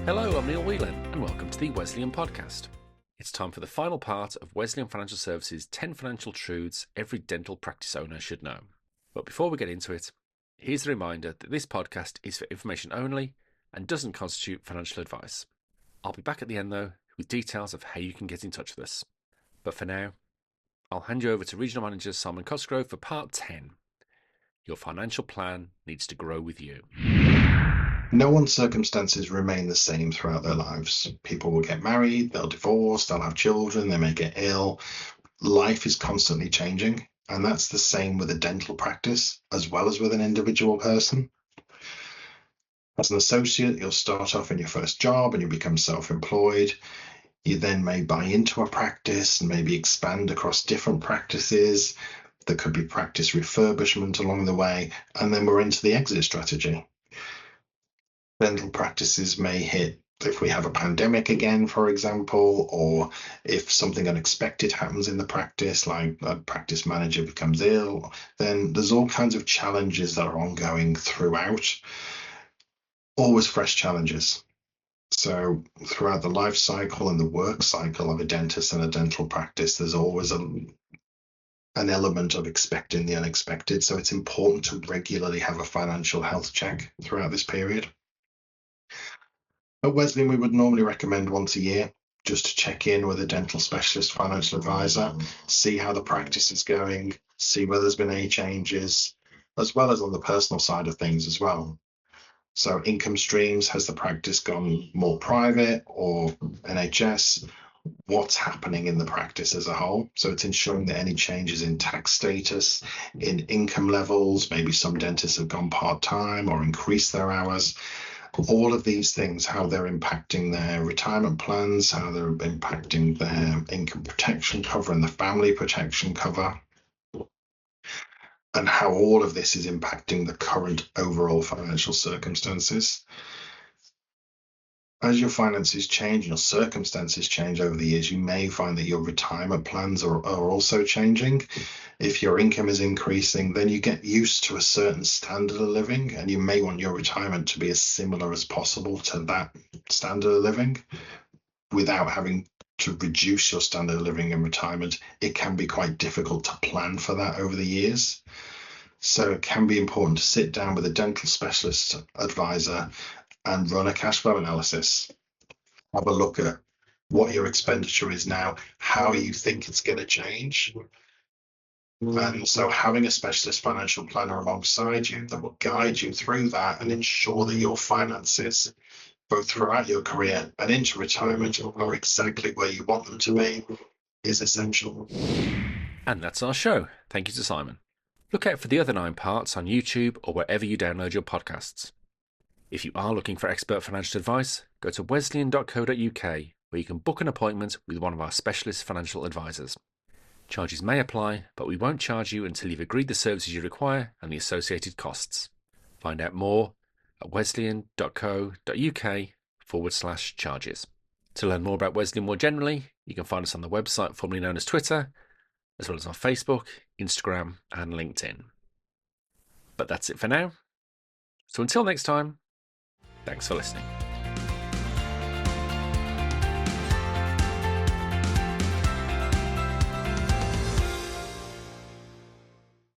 Hello, I'm Neil Whelan, and welcome to the Wesleyan podcast. It's time for the final part of Wesleyan Financial Services 10 Financial Truths every dental practice owner should know. But before we get into it, here's a reminder that this podcast is for information only and doesn't constitute financial advice. I'll be back at the end though with details of how you can get in touch with us. But for now, I'll hand you over to Regional Manager Simon Cosgrove for part 10. Your financial plan needs to grow with you. No one's circumstances remain the same throughout their lives. People will get married, they'll divorce, they'll have children, they may get ill. Life is constantly changing, and that's the same with a dental practice as well as with an individual person. As an associate, you'll start off in your first job and you become self-employed. You then may buy into a practice and maybe expand across different practices. There could be practice refurbishment along the way, and then we're into the exit strategy. Dental practices may hit if we have a pandemic again, for example, or if something unexpected happens in the practice, like a practice manager becomes ill, then there's all kinds of challenges that are ongoing throughout, always fresh challenges. So throughout the life cycle and the work cycle of a dentist and a dental practice, there's always an element of expecting the unexpected. So it's important to regularly have a financial health check throughout this period. At Wesleyan, we would normally recommend once a year just to check in with a dental specialist financial advisor, see how the practice is going, see whether there's been any changes, as well as on the personal side of things as well. So income streams, has the practice gone more private or NHS? What's happening in the practice as a whole? So it's ensuring that any changes in tax status, in income levels, maybe some dentists have gone part-time or increased their hours. All of these things, how they're impacting their retirement plans, how they're impacting their income protection cover and the family protection cover, and how all of this is impacting the current overall financial circumstances. As your finances change, your circumstances change over the years, you may find that your retirement plans are also changing. If your income is increasing, then you get used to a certain standard of living, and you may want your retirement to be as similar as possible to that standard of living without having to reduce your standard of living in retirement. It can be quite difficult to plan for that over the years. So it can be important to sit down with a dental specialist advisor and run a cash flow analysis. Have a look at what your expenditure is now, how you think it's going to change. And so having a specialist financial planner alongside you that will guide you through that and ensure that your finances, both throughout your career and into retirement, are exactly where you want them to be, is essential. And that's our show. Thank you to Simon. Look out for the other 9 parts on YouTube or wherever you download your podcasts. If you are looking for expert financial advice, go to wesleyan.co.uk where you can book an appointment with one of our specialist financial advisors. Charges may apply, but we won't charge you until you've agreed the services you require and the associated costs. Find out more at wesleyan.co.uk/charges. To learn more about Wesleyan more generally, you can find us on the website formerly known as Twitter, as well as on Facebook, Instagram and LinkedIn. But that's it for now. So until next time, thanks for listening.